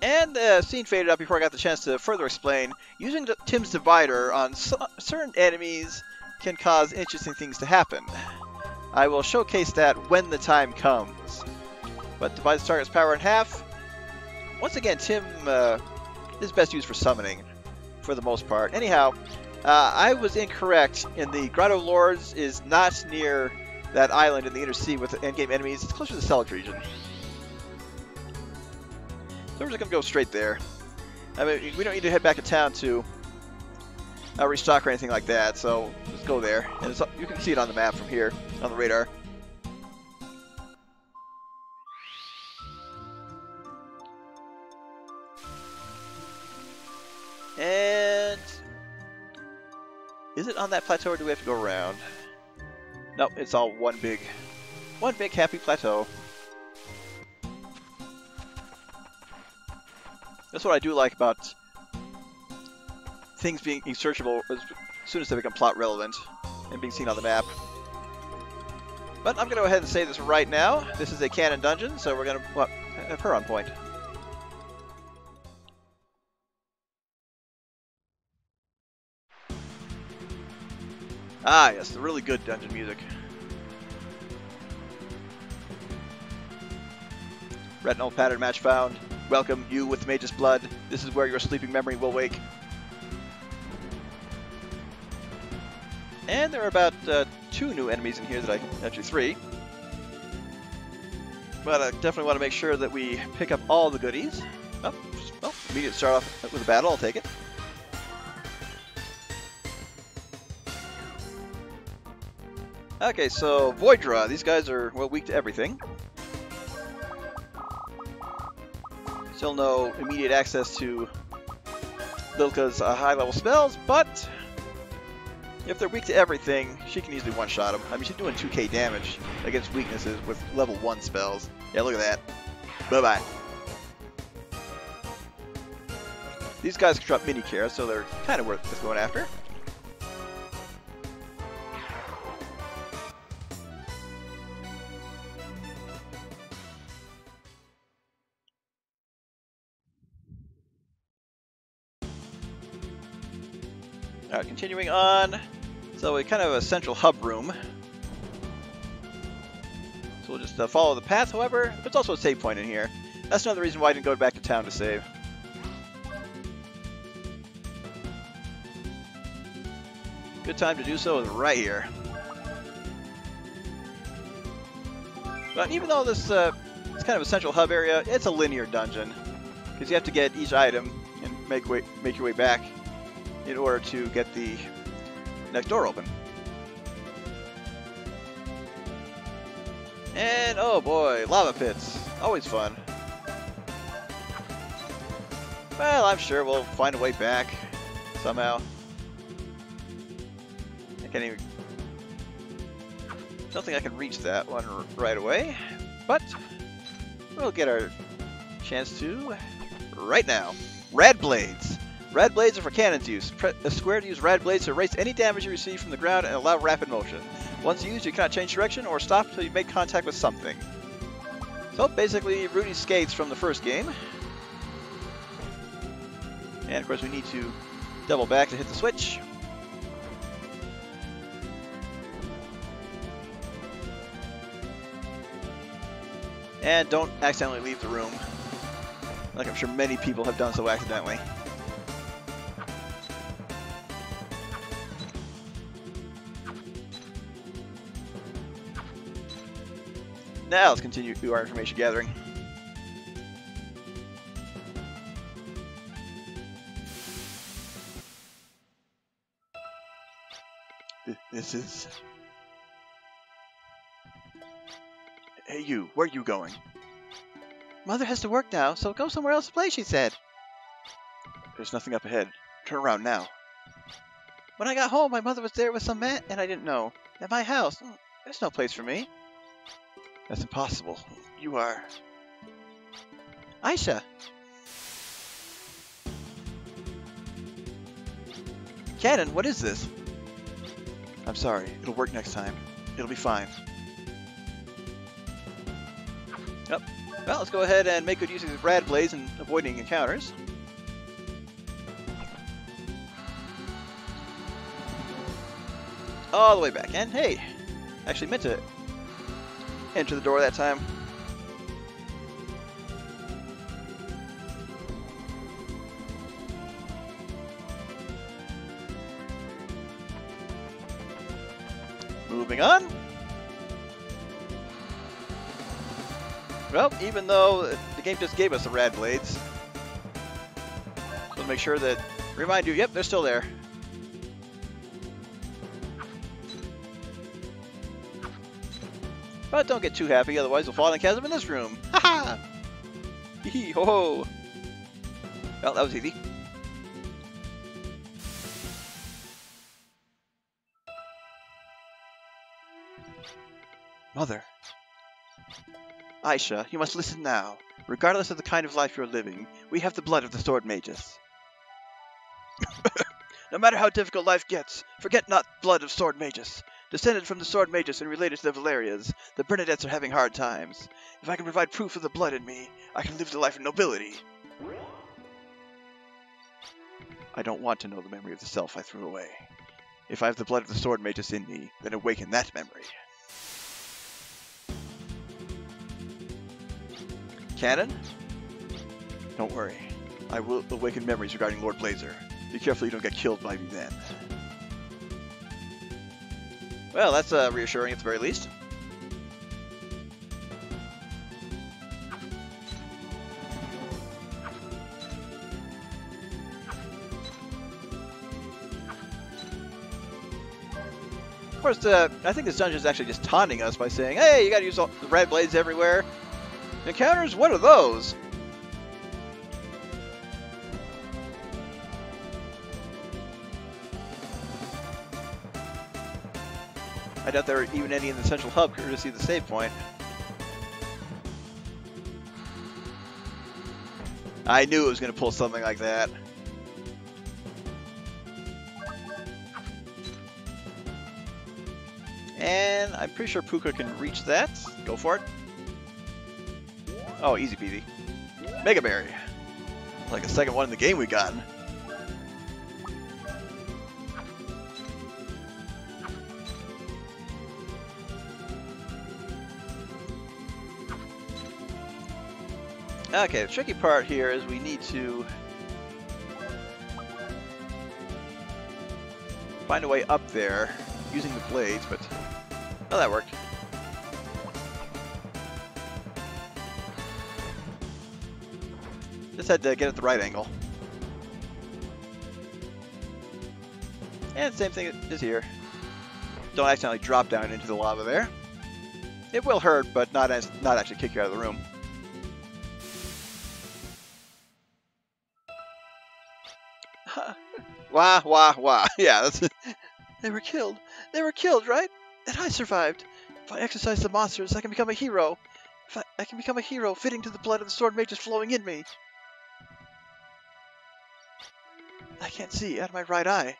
And the scene faded out before I got the chance to further explain. Using Tim's divider on certain enemies can cause interesting things to happen. I will showcase that when the time comes. But divides the target's power in half. Once again, Tim is best used for summoning, for the most part. Anyhow, I was incorrect in the Grotto of Lourdes is not near that island in the inner sea with endgame enemies. It's closer to the Select region. So we're just going to go straight there. I mean, we don't need to head back to town to restock or anything like that, so just go there. And you can see it on the map from here, on the radar. And is it on that plateau or do we have to go around? Nope, it's all one big happy plateau. That's what I do like about things being searchable as soon as they become plot relevant and being seen on the map. But I'm going to go ahead and say this right now. This is a Kanon dungeon, so we're going to have her on point. Ah, yes, the really good dungeon music. Retinal pattern match found. Welcome, you with Mage's blood. This is where your sleeping memory will wake. And there are about 2 new enemies in here that actually 3. But I definitely want to make sure that we pick up all the goodies. Oh, well, immediately start off with a battle, I'll take it. Okay, so Voidra, these guys are, well, weak to everything. Still no immediate access to Lilka's high-level spells, but if they're weak to everything, she can easily one-shot them. I mean, she's doing 2k damage against weaknesses with level 1 spells. Yeah, look at that. Bye-bye. These guys can drop mini-care, so they're kind of worth going after. Alright, continuing on. So we kind of have a central hub room. So we'll just follow the path, however. There's also a save point in here. That's another reason why I didn't go back to town to save. Good time to do so is right here. But even though this it's kind of a central hub area, it's a linear dungeon. Because you have to get each item and make your way back in order to get the next door open. And oh boy, lava pits. Always fun. Well, I'm sure we'll find a way back somehow. I can't even... don't think I can reach that one right away, but we'll get our chance to right now. Rad Blades. Rad Blades are for Kanon's use. Press a square to use Rad Blades to erase any damage you receive from the ground and allow rapid motion. Once used, you cannot change direction or stop until you make contact with something. So basically, Rudy's skates from the first game. And of course, we need to double back to hit the switch. And don't accidentally leave the room. Like I'm sure many people have done so accidentally. Now let's continue to do our information gathering. This is... Hey you, where are you going? Mother has to work now, so go somewhere else to play, she said. There's nothing up ahead. Turn around now. When I got home, my mother was there with some man, and I didn't know. At my house, there's no place for me. That's impossible. You are... Aisha! Kanon, what is this? I'm sorry. It'll work next time. It'll be fine. Yep. Well, let's go ahead and make good use of these rad blades and avoiding encounters. All the way back. And hey, actually meant to enter the door that time. Moving on. Well, even though the game just gave us the rad blades, let's make sure that, remind you, yep, they're still there. But don't get too happy, otherwise we'll fall in a chasm in this room. Ha ha! Hee hee ho ho! Well, that was easy. Mother. Aisha, you must listen now. Regardless of the kind of life you're living, we have the blood of the Sword Magess. No matter how difficult life gets, forget not blood of Sword Magess. Descended from the Sword Magess and related to the Valerias, the Bernadettes are having hard times. If I can provide proof of the blood in me, I can live the life of nobility. I don't want to know the memory of the self I threw away. If I have the blood of the Sword Magess in me, then awaken that memory. Kanon? Don't worry. I will awaken memories regarding Lord Blazer. Be careful you don't get killed by me then. Well, that's reassuring at the very least. Of course, I think this dungeon is actually just taunting us by saying, hey, you gotta use all the red blades everywhere. Encounters? What are those? I doubt there are even any in the central hub courtesy of the save point. I knew it was going to pull something like that. And I'm pretty sure Puka can reach that. Go for it. Oh, easy peasy. Mega Berry. Like the second one in the game we've gotten. Okay, the tricky part here is we need to find a way up there using the blades, but oh, that worked. Just had to get at the right angle. And same thing is here. Don't accidentally drop down into the lava there. It will hurt, but not actually kick you out of the room. Wah, wah, wah. Yeah, that's it. They were killed. They were killed, right? And I survived. If I exercise the monsters, I can become a hero. If I can become a hero, fitting to the blood of the Sword Magess flowing in me. I can't see out of my right eye.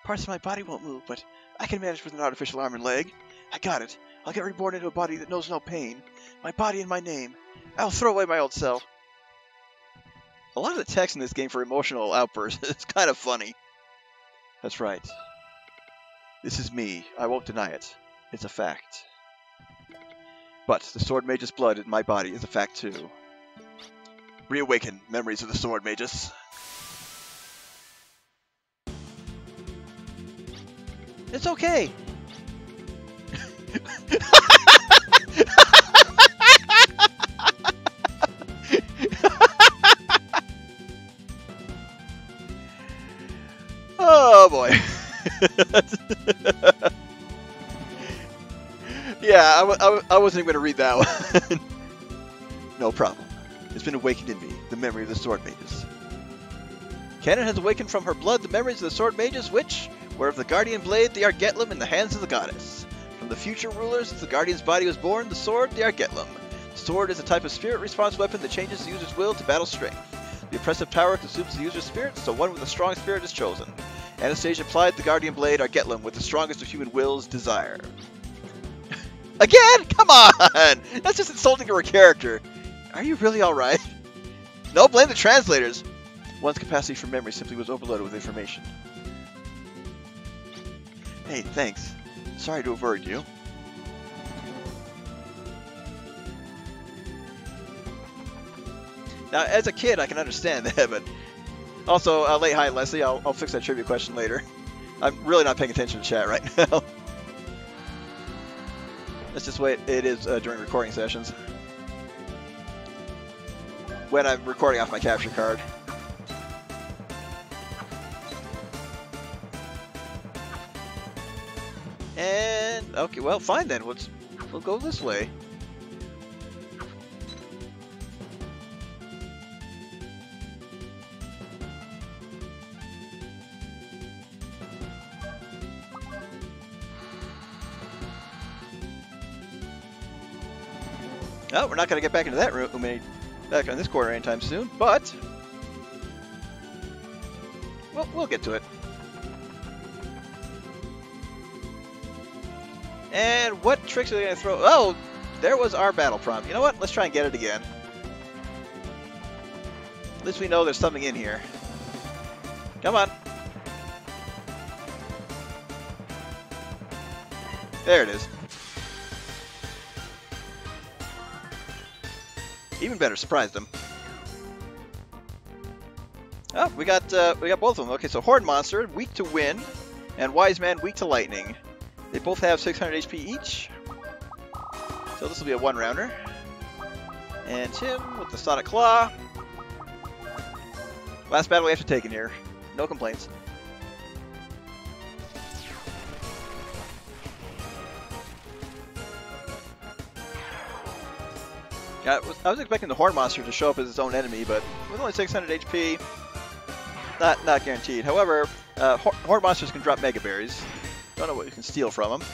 Parts of my body won't move, but I can manage with an artificial arm and leg. I got it. I'll get reborn into a body that knows no pain. My body and my name. I'll throw away my old self. A lot of the text in this game for emotional outbursts is kind of funny. That's right. This is me. I won't deny it. It's a fact. But the Sword Magess blood in my body is a fact too. Reawaken memories of the Sword Magess. It's okay. Oh boy. Yeah, I wasn't even going to read that one. No problem. It's been awakened in me, the memory of the Sword Magess. Kanon has awakened from her blood the memories of the Sword Magess, which were of the Guardian Blade, the Argetlum, in the hands of the goddess. From the future rulers, since the Guardian's body was born, the sword, the Argetlum. The sword is a type of spirit response weapon that changes the user's will to battle strength. The oppressive power consumes the user's spirit, so one with a strong spirit is chosen. Anastasia applied the Guardian Blade Argetlum with the strongest of human will's desire. Again? Come on! That's just insulting to her character. Are you really alright? No, blame the translators! One's capacity for memory simply was overloaded with information. Hey, thanks. Sorry to have worried you. Now, as a kid, I can understand that, but... Also, late hi, Leslie. I'll fix that trivia question later. I'm really not paying attention to chat right now. That's just the way it is during recording sessions. When I'm recording off my capture card. And, okay, well, fine then. We'll go this way. Oh, we're not going to get back into that room, back on this corner anytime soon, but we'll get to it. And what tricks are they going to throw? Oh, there was our battle prompt. You know what? Let's try and get it again. At least we know there's something in here. Come on. There it is. Even better, surprised them. Oh, we got both of them. Okay, so Horde Monster, weak to wind, and Wise Man, weak to lightning. They both have 600 HP each. So this will be a one-rounder. And Tim with the Sonic Claw. Last battle we have to take in here. No complaints. I was expecting the Horn Monster to show up as its own enemy, but with only 600 HP, not guaranteed. However, Horn Monsters can drop Mega Berries. Don't know what you can steal from them.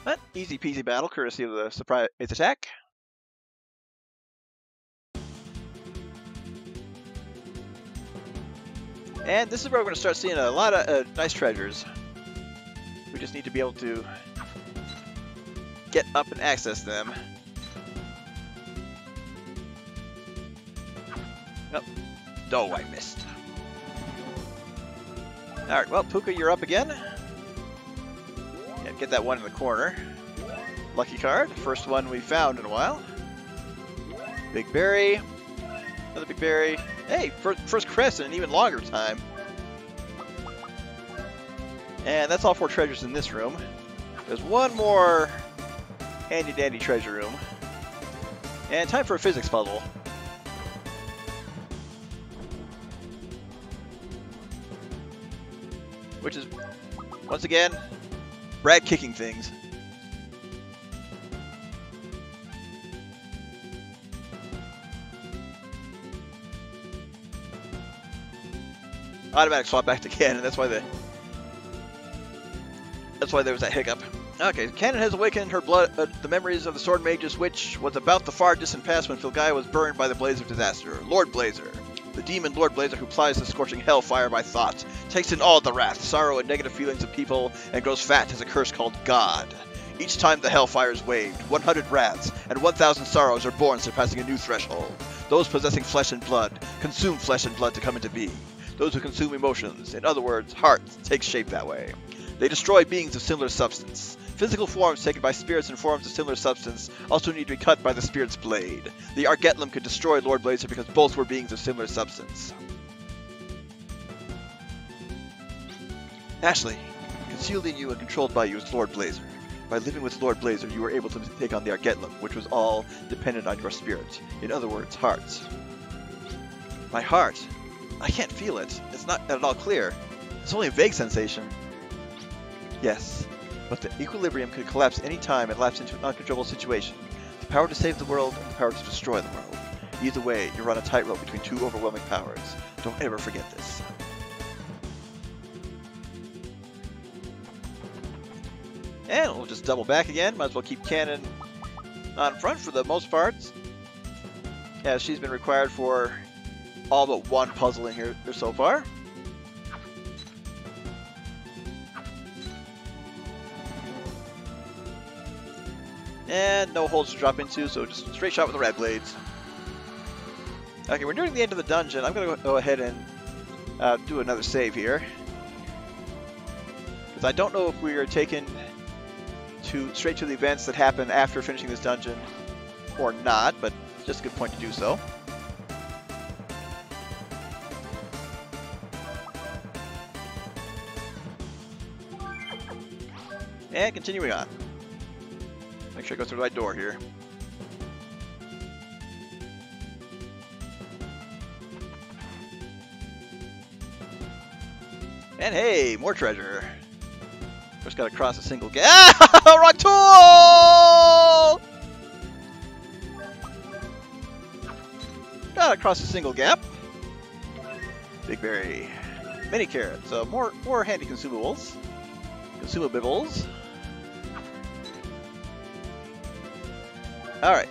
But easy peasy battle, courtesy of the surprise attack. And this is where we're going to start seeing a lot of nice treasures. We just need to be able to get up and access them. Nope. Oh, I missed. Alright, well, Puka, you're up again. Yeah, get that one in the corner. Lucky card. First one we found in a while. Big berry. Another big berry. Hey, first crest in an even longer time. And that's all 4 treasures in this room. There's one more handy-dandy treasure room. And time for a physics puzzle. Which is, once again, Brad kicking things. Automatic swap back to Kanon, that's why there was that hiccup. Okay, Kanon has awakened her blood, the memories of the Sword Magess, which was about the far distant past when Filgaia was burned by the blaze of disaster. Lord Blazer, the demon Lord Blazer who plies the scorching hellfire by thought, takes in all the wrath, sorrow, and negative feelings of people, and grows fat as a curse called God. Each time the hellfire is waved, 100 wraths and 1,000 sorrows are born, surpassing a new threshold. Those possessing flesh and blood consume flesh and blood to come into being. Those who consume emotions, in other words, hearts, take shape that way. They destroy beings of similar substance. Physical forms taken by spirits and forms of similar substance also need to be cut by the spirit's blade. The Argetlum could destroy Lord Blazer because both were beings of similar substance. Ashley, concealed in you and controlled by you is Lord Blazer. By living with Lord Blazer, you were able to take on the Argetlum, which was all dependent on your spirit. In other words, hearts. My heart? I can't feel it. It's not at all clear. It's only a vague sensation. Yes, but the equilibrium could collapse any time and lapse into an uncontrollable situation. The power to save the world and the power to destroy the world. Either way, you're on a tightrope between 2 overwhelming powers. Don't ever forget this. And we'll just double back again. Might as well keep Kanon on front for the most parts, as she's been required for all but one puzzle in here so far. And no holes to drop into, so just straight shot with the red blades. Okay, we're nearing the end of the dungeon. I'm going to go ahead and do another save here. Because I don't know if we are taken straight to the events that happen after finishing this dungeon or not, but it's just a good point to do so. And continuing on. Make sure I go through the right door here. And hey, more treasure. First gotta cross a single gap. Ah! Wrong tool! Gotta cross a single gap. Big berry. Mini carrots. So more handy consumables. Consumables. Alright.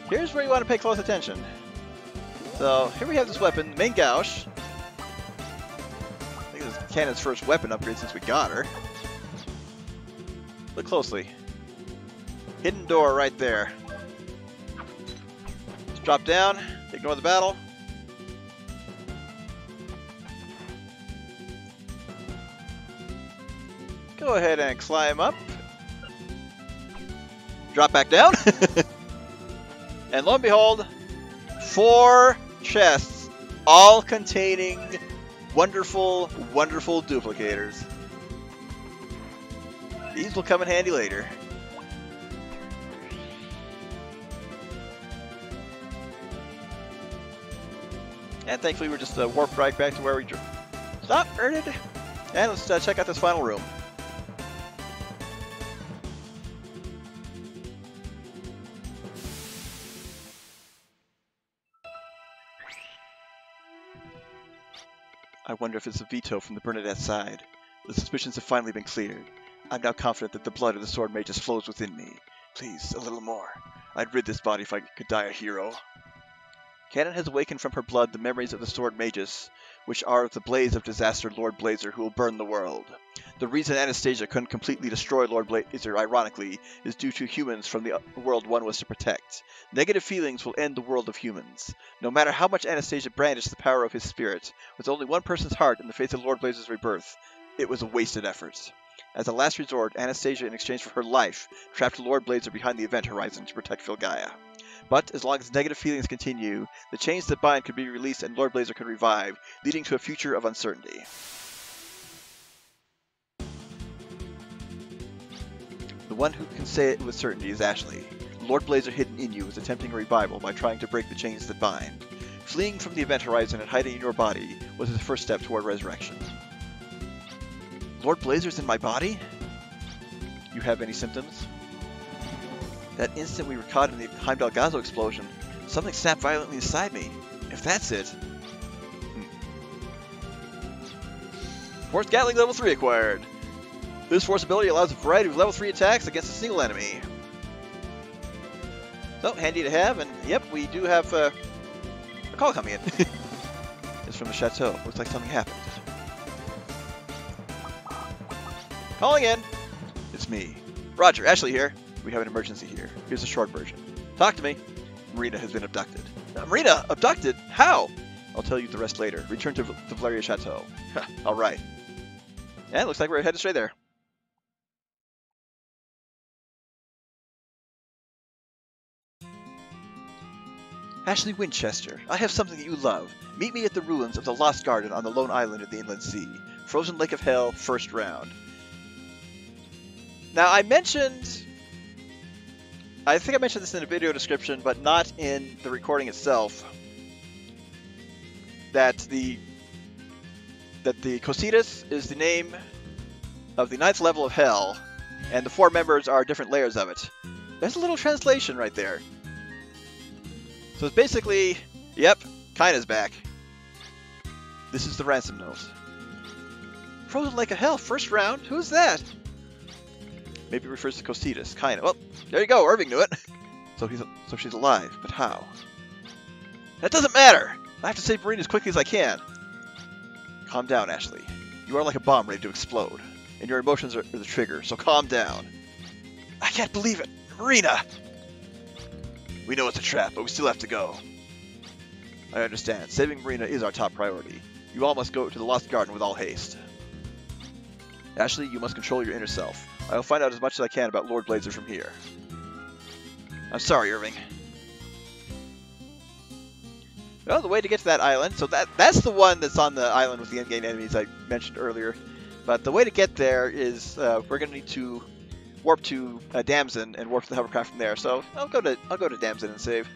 Here's where you want to pay close attention. So here we have this weapon, the main gouge. I think this is Kanon's first weapon upgrade since we got her. Look closely. Hidden door right there. Just drop down, ignore the battle. Go ahead and climb up. Drop back down. And lo and behold, 4 chests, all containing wonderful, wonderful duplicators. These will come in handy later. And thankfully we're just warped right back to where we started. And let's check out this final room. I wonder if it's a veto from the Bernadette's side. The suspicions have finally been cleared. I'm now confident that the blood of the Sword Magess flows within me. Please, a little more. I'd rid this body if I could die a hero. Kanon has awakened from her blood the memories of the Sword Magess, which are of the blaze of disaster Lord Blazer who will burn the world. The reason Anastasia couldn't completely destroy Lord Blazer, ironically, is due to humans from the world one was to protect. Negative feelings will end the world of humans. No matter how much Anastasia brandished the power of his spirit, with only one person's heart in the face of Lord Blazer's rebirth, it was a wasted effort. As a last resort, Anastasia, in exchange for her life, trapped Lord Blazer behind the event horizon to protect Filgaia. But as long as negative feelings continue, the chains that bind could be released and Lord Blazer could revive, leading to a future of uncertainty. The one who can say it with certainty is Ashley. Lord Blazer hidden in you is attempting a revival by trying to break the chains that bind. Fleeing from the event horizon and hiding in your body was his first step toward resurrection. Lord Blazer's in my body? You have any symptoms? That instant we were caught in the Heimdall Gazo explosion, something snapped violently inside me. If that's it... Force Gatling level 3 acquired. This force ability allows a variety of level 3 attacks against a single enemy. So, handy to have, and yep, we do have a call coming in. It's from the chateau. Looks like something happened. Calling in! It's me. Roger, Ashley here. We have an emergency here. Here's a short version. Talk to me. Marina has been abducted. Marina? Abducted? How? I'll tell you the rest later. Return to the Valeria Chateau. Alright. And it looks like we're headed straight there. Ashley Winchester, I have something that you love. Meet me at the ruins of the Lost Garden on the lone island of the Inland Sea. Frozen Lake of Hell, first round. Now, I think I mentioned this in the video description, but not in the recording itself, that the Cositas is the name of the 9th level of Hell, and the 4 members are different layers of it. There's a little translation right there. So it's basically, yep, Kina's back. This is the ransom note. Frozen Lake of Hell, first round? Who's that? Maybe it refers to Cositas, Kina. Well, there you go, Irving knew it. So she's alive, but how? That doesn't matter! I have to save Marina as quickly as I can. Calm down, Ashley. You are like a bomb ready to explode, and your emotions are the trigger, so calm down. I can't believe it. Marina! We know it's a trap, but we still have to go. I understand. Saving Marina is our top priority. You all must go to the Lost Garden with all haste. Ashley, you must control your inner self. I will find out as much as I can about Lord Blazer from here. I'm sorry, Irving. Well, the way to get to that island, so that's the one that's on the island with the endgame enemies I mentioned earlier. But the way to get there is we're going to need to warp to Damson and warp to the hovercraft from there. So I'll go to Damson and save.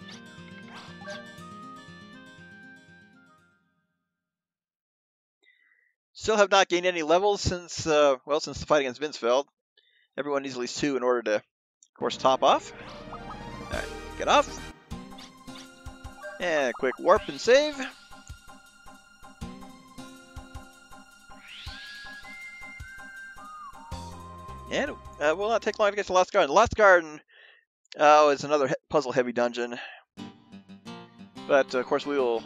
Still have not gained any levels since the fight against Vincefeld. Everyone needs at least 2 in order to, of course, top off. Alright, get off. And a quick warp and save. And it will not take long to get to the Lost Garden. The Lost Garden is another puzzle-heavy dungeon. But, of course, we will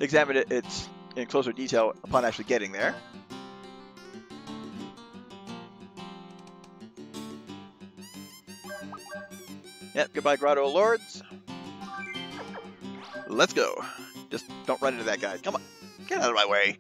examine it in closer detail upon actually getting there. Yep, goodbye Grotto of Lourdes. Let's go. Just don't run into that guy. Come on. Get out of my way.